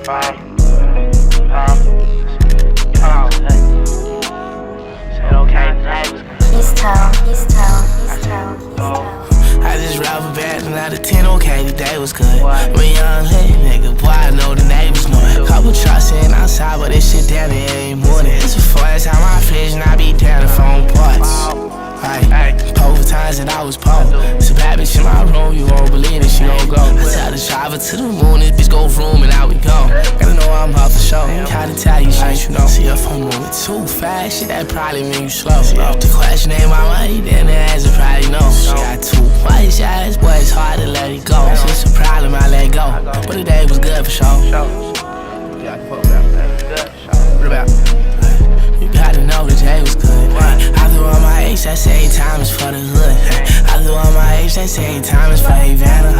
I just rap a bad and out of 10, okay, today was good. When young lit, nigga, boy, I know the neighbors know it. Couple trucks sitting outside, but this shit down there ain't morning. It's the first time I fish and I be down the phone parts. Over times that I was poor. It's a bad bitch in my room, you won't believe it, she gon' go. I tell the driver to the moon, this bitch go vroom and out we go. Gotta know I'm up for show. How to tell you shit, you know. See if I'm moving too fast, shit that probably mean you slow. If the question ain't my money, then the answer probably no. She got too much ass, boy, it's hard to let it go. So it's a problem, I let go. But the day was good for sure. You gotta know the day was good. I threw on my H, that same time is for the hood. I threw on my H, that same time is for Havana.